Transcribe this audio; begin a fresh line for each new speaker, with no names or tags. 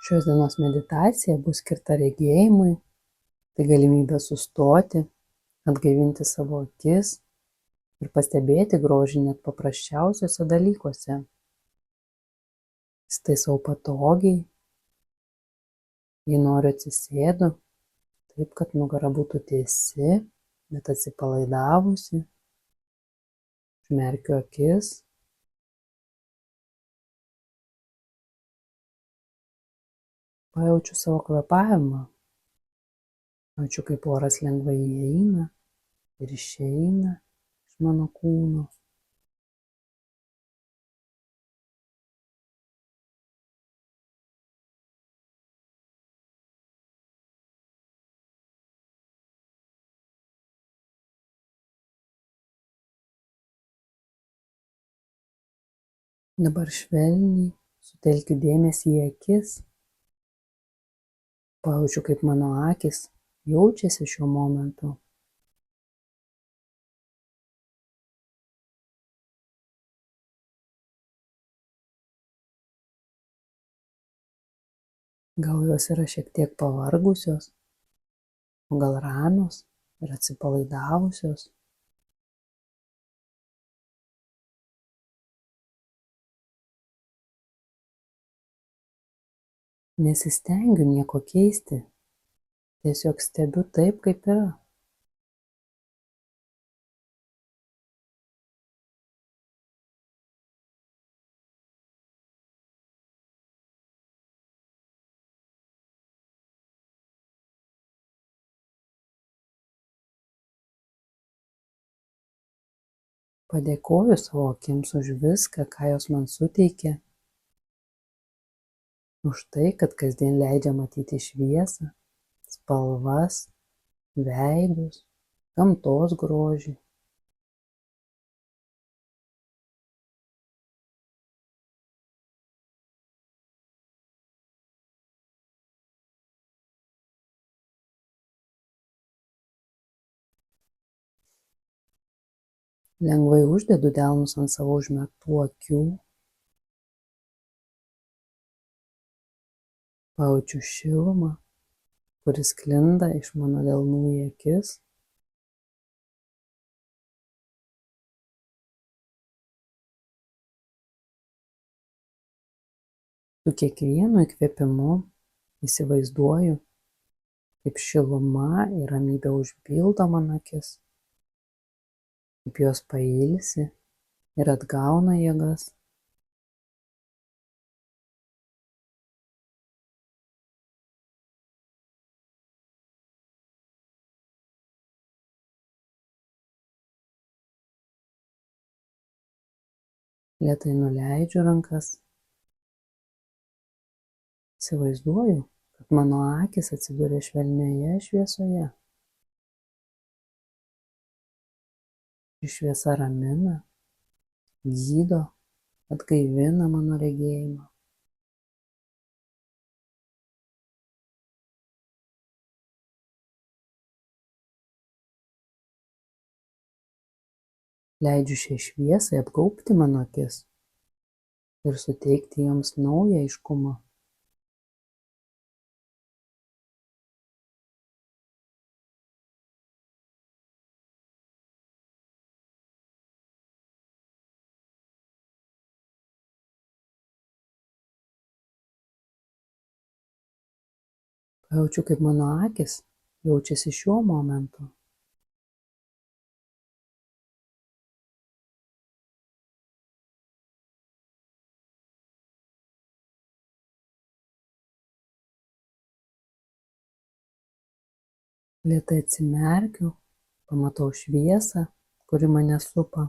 Šios dienos meditacija bus skirta regėjimui, tai galimybė sustoti, atgaivinti savo akis ir pastebėti grožį net paprasčiausiuose dalykuose. Įsitaisau patogiai, jei noriu atsisėdu, taip kad nugara būtų tiesi, bet atsipalaidavusi, užmerkiu akis. Pajaučiu savo kvėpavimą, jaučiu, kaip oras lengvai įeina ir išeina iš mano kūno. Dabar švelniai sutelkiu dėmesį į akis. Pajaučiu, kaip mano akys jaučiasi šiuo momentu. Gal jos yra šiek tiek pavargusios, o gal ramios ir atsipalaidavusios. Nesistengiu nieko keisti, tiesiog stebiu taip, kaip yra. Padėkoju savo akims už viską, ką jos man suteikė, už tai, kad kasdien leidžia matyti šviesą, spalvas, veidus, gamtos grožį. Lengvai uždedu delnus ant savo užmerktų akių. Pajaučiu šilumą, kuris sklinda iš mano delnų į akis. Su kiekvienu įkvėpimu įsivaizduoju, kaip šiluma ir ramybė užpildo mano akis, kaip jos pailsi ir atgauna jėgas. Lėtai nuleidžiu rankas. Įsivaizduoju, kad mano akys atsiduria švelnioje šviesoje. Ši šviesa ramina, gydo, atgaivina mano regėjimą. Leidžiu šiai šviesai apgaubti mano akis ir suteikti joms naują aiškumą. Pajaučiu, kaip mano akys jaučiasi šiuo momentu. Lėtai atsimerkiu, pamatau šviesą, kuri mane supa.